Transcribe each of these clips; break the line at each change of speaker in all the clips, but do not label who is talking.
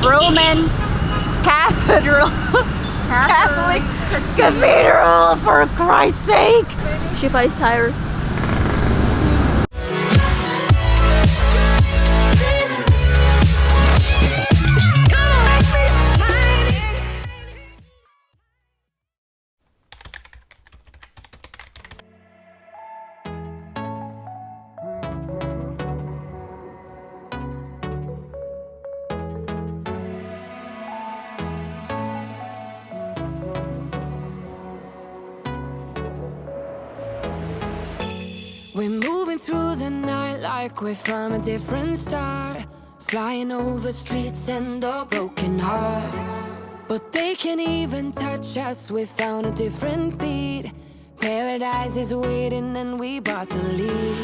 Roman Cathedral. Catholic Cathedral, for Christ's sake. Shiva is tired.
We're moving through the night like we're from a different star, flying over streets and our broken hearts. But they can't even touch us, we found a different beat. Paradise is waiting and we bought the lead.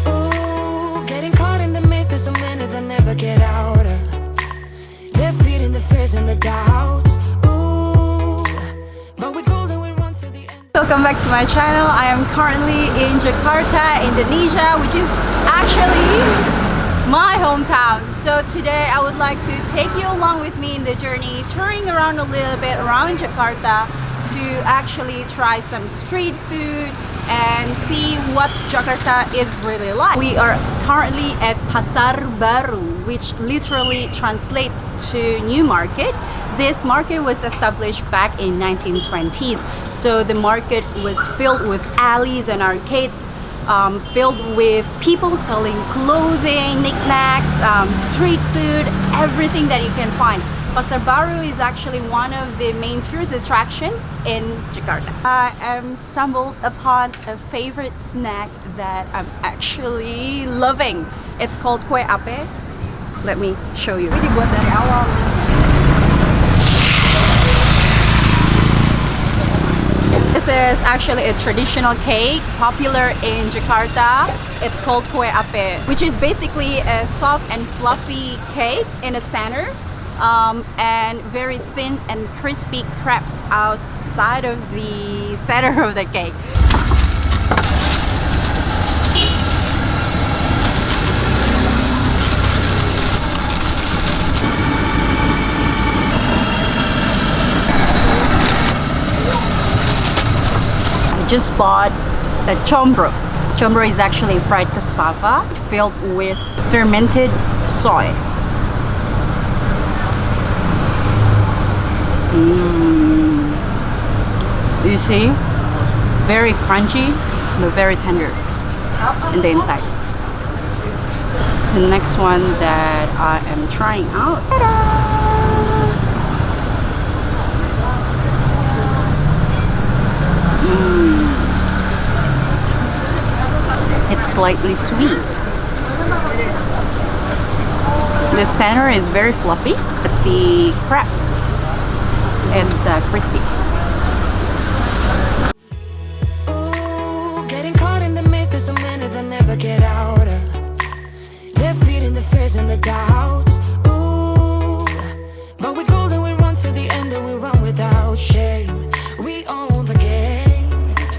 Ooh, getting caught in the mist, there's so many that never get out of. They're feeding the fears and the doubts. Ooh, but we golden, we run to the end.
Welcome back to my channel. I am currently in Jakarta, Indonesia, which is actually my hometown. So today I would like to take you along with me in the journey, touring around a little bit around Jakarta to actually try some street food and see what Jakarta is really like. We are currently at Pasar Baru, which literally translates to new market. This market was established back in 1920s. So the market was filled with alleys and arcades, filled with people selling clothing, knickknacks, street food, everything that you can find. Pasar Baru is actually one of the main tourist attractions in Jakarta. I am stumbled upon a favorite snack that I'm actually loving. It's called kue ape. Let me show you. Ini dibuat dari awal. This is actually a traditional cake popular in Jakarta. It's called kue ape, which is basically a soft and fluffy cake in the center, and very thin and crispy crepes outside of the center of the cake. Just bought a chombro. Chombro is actually fried cassava filled with fermented soy. You see? Very crunchy, but very tender in the inside. The next one that I am trying out. It's slightly sweet. The center is very fluffy, but the crepes, it's crispy.
Ooh, getting caught in the mist, there's so many that never get out of. They're feeding the fears and the doubts. Ooh, but we golden, we run to the end and we run without shame. We own the game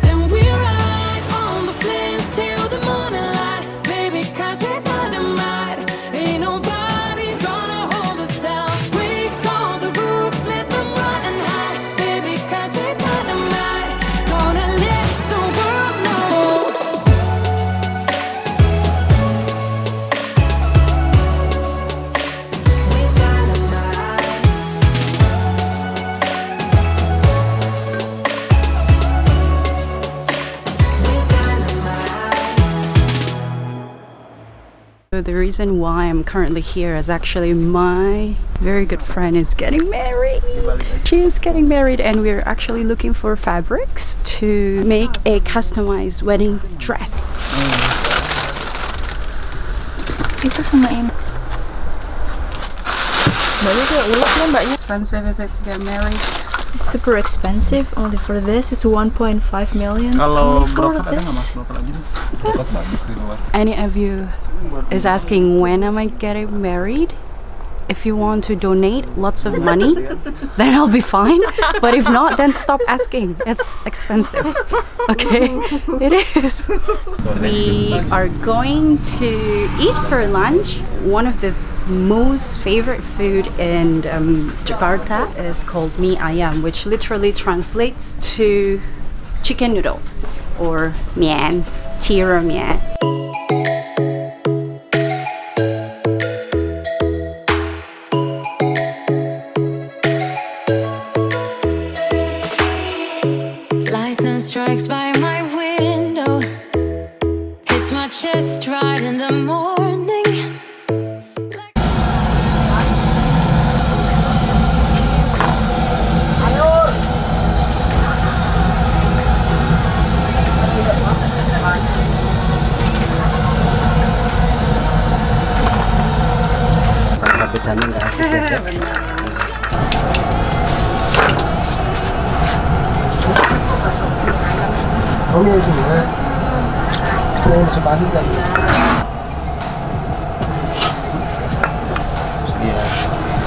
and we ride on the flames till the morning light, baby, 'cause we're dynamite. Ain't nobody gonna hold us down. Break all the rules, let them run and hide, baby, 'cause we're dynamite. Gonna let the world know. We're dynamite.
So the reason why I'm currently here is actually my very good friend is getting married. She is getting married and we're actually looking for fabrics to make a customized wedding dress.
Itu sama ini.
Mbaknya kayak ulet ya mbaknya. Expensive is it to get married?
Super expensive. Only for this is 1.5 million.
Kalau
only for
brokat ada nggak mas?
this.
Brokat lagi dong. Brokat bagus di luar.
Any of you is asking when am I getting married? If you want to donate lots of money, then I'll be fine. But if not, then stop asking. It's expensive. Okay? It is. We are going to eat for lunch. One of the most favorite food in Jakarta is called mie ayam, which literally translates to chicken noodle or mian, tira mian.
Lightning strikes by my window, hits my chest right in the morning.
Bedanya nggak asik ya, Teh?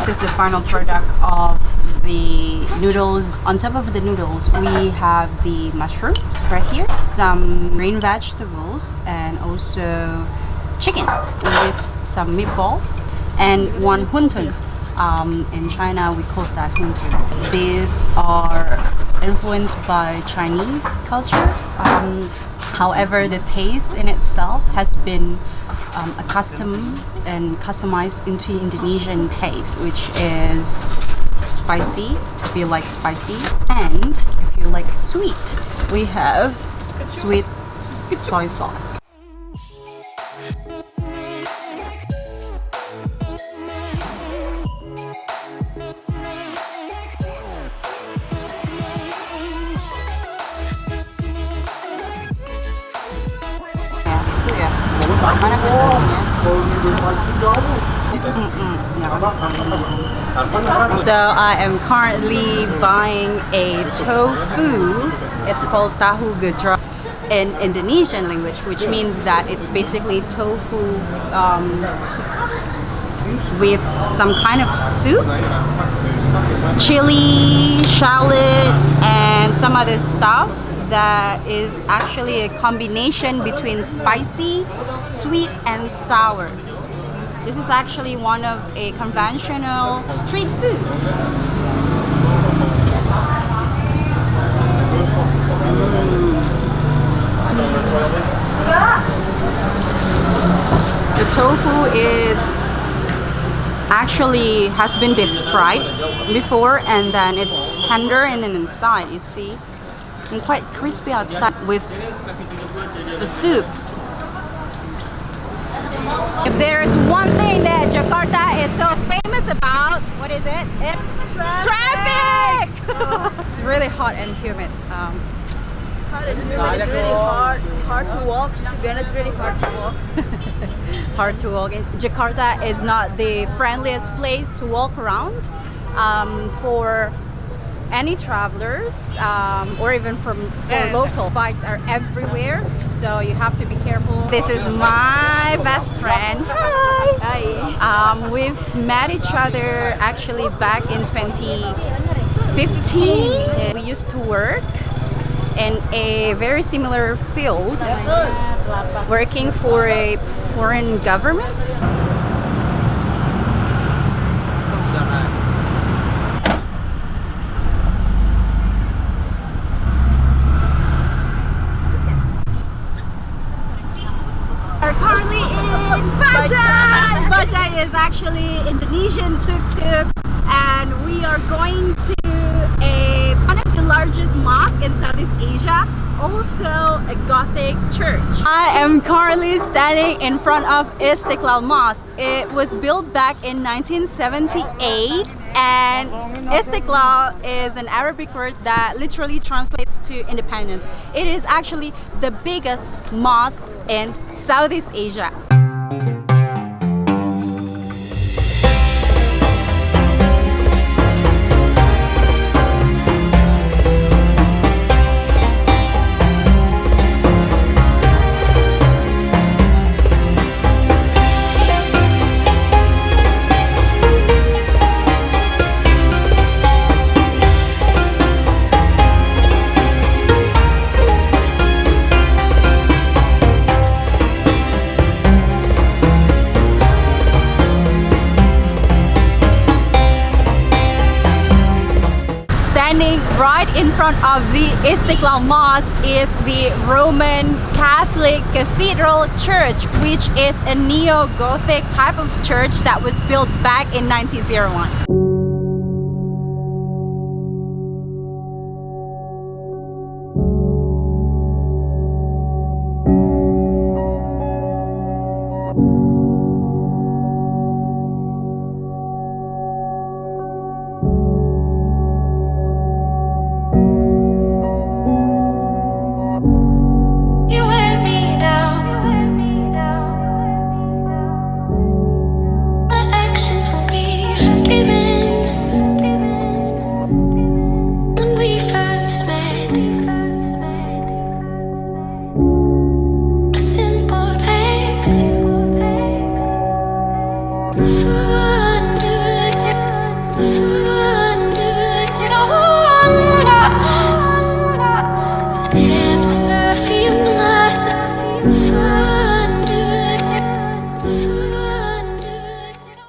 This is the final product of the noodles. On top of the noodles, we have the mushrooms right here, some green vegetables, and also chicken with some meatballs, and one huntun. In China, we call that huntun. These are influenced by Chinese culture. However, the taste in itself has been accustomed and customized into Indonesian taste, which is spicy, if you like spicy, and if you like sweet, we have sweet soy sauce. So I am currently buying a tofu. It's called Tahu Gejrot in Indonesian language, which means that it's basically tofu with some kind of soup, chili, shallot, and some other stuff that is actually a combination between spicy, sweet, and sour. This is actually one of a conventional street food. The tofu is actually has been deep fried before, and then it's tender and then inside, you see, and quite crispy outside with the soup. If there's one thing that Jakarta is so famous about, what is it? It's traffic! It's really hot and humid.
It's really hard to walk. To be honest, really hard to walk.
Hard to walk. Jakarta is not the friendliest place to walk around for any travelers or even for local. Bikes are everywhere, so you have to be careful. This is my best friend. Hi. We've met each other actually back in 2015. We used to work in a very similar field, working for a foreign government. We're currently in Bajai! Bajai is actually Indonesian tuk-tuk, and we are going to one of the largest mosques in Southeast Asia, also a Gothic church. I am currently standing in front of Istiqlal Mosque. It was built back in 1978, and Istiqlal is an Arabic word that literally translates to independence. It is actually the biggest mosque in Southeast Asia. Standing right in front of the Istiqlal Mosque is the Roman Catholic Cathedral Church, which is a neo-Gothic type of church that was built back in 1901.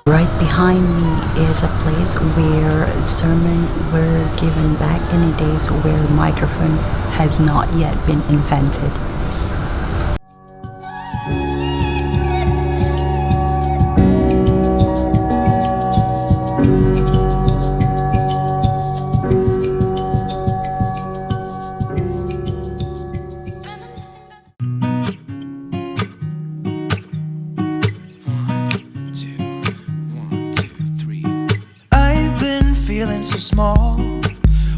Right behind me is a place where sermons were given back in the days where microphone has not yet been invented.
Feeling so small,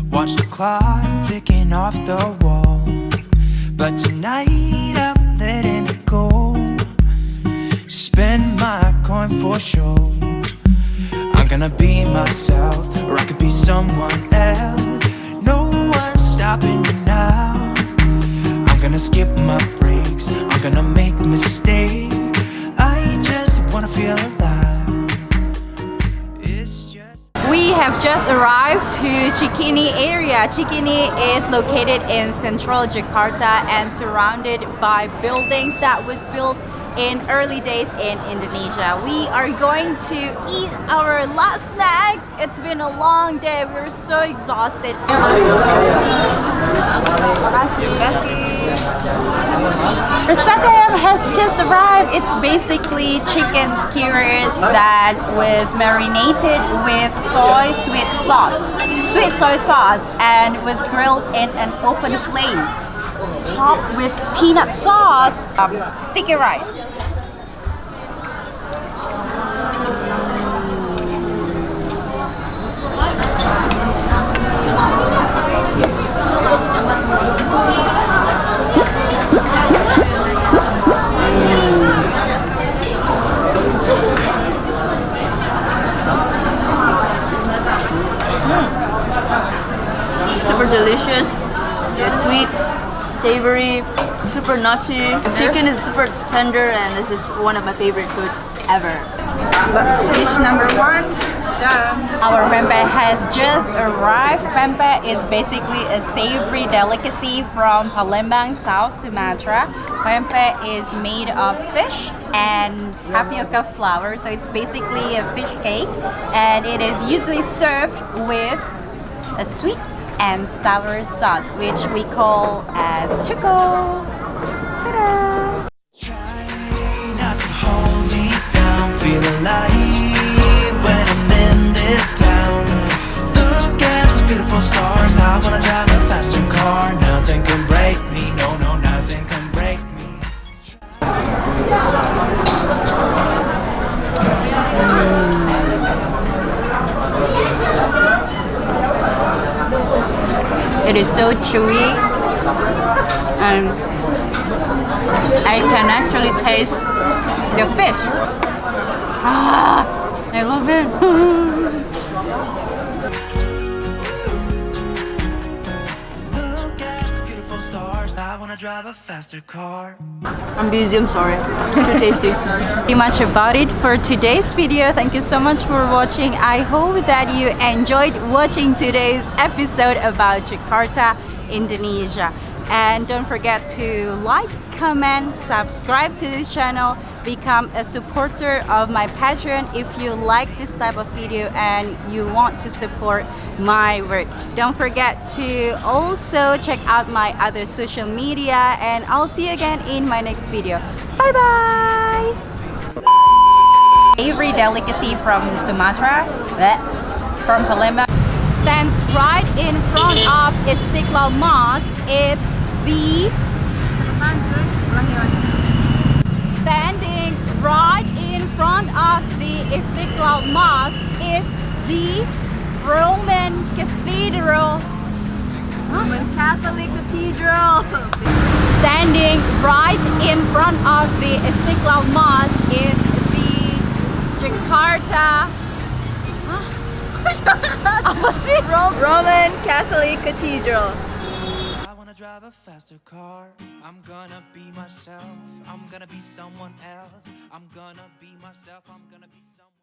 watch the clock ticking off the wall. But tonight I'm letting it go. Spend my coin for sure. I'm gonna be myself, or I could be someone else. No one's stopping me now. I'm gonna skip my breaks, I'm gonna make mistakes. I just wanna feel alive.
We have just arrived to Cikini area. Cikini is located in central Jakarta and surrounded by buildings that was built in early days in Indonesia. We are going to eat our last snacks. It's been a long day. We're so exhausted. The Satay has just arrived. It's basically chicken skewers that was marinated with sweet soy sauce, and was grilled in an open flame, topped with peanut sauce, sticky rice.
Super delicious. It's sweet, savory, super nutty. Chicken is super tender, and this is one of my favorite food ever.
Dish number one, done. Our pempek has just arrived. Pempek is basically a savory delicacy from Palembang, South Sumatra. Pempek is made of fish and tapioca flour, so it's basically a fish cake, and it is usually served with a sweet and sour sauce, which we call as chuko. Ta-da!
Try not to hold me down, feel alive when I'm in this town. Look at those beautiful stars, I wanna drive a faster car. Nothing can break me, no, no, nothing can break me.
It is so chewy, and I can actually taste the fish. I love it.
Look at the beautiful stars, I wanna drive a faster car.
I'm busy, I'm sorry. Too tasty.
Pretty much about it for today's video. Thank you so much for watching. I hope that you enjoyed watching today's episode about Jakarta, Indonesia. And don't forget to like, comment, subscribe to this channel. become a supporter of my Patreon if you like this type of video and you want to support my work. Don't forget to also check out my other social media, and I'll see you again in my next video. Bye bye! Every delicacy from Sumatra, from Palembang, stands right in front of Istiqlal Mosque is the standing right in front of the Istiqlal Mosque is the Roman Cathedral. Roman Catholic Cathedral. Standing right in front of the Istiqlal Mosque is the Jakarta. Roman Catholic Cathedral.
I wanna drive a faster car. I'm gonna be myself. I'm gonna be someone else. I'm gonna be myself. I'm gonna be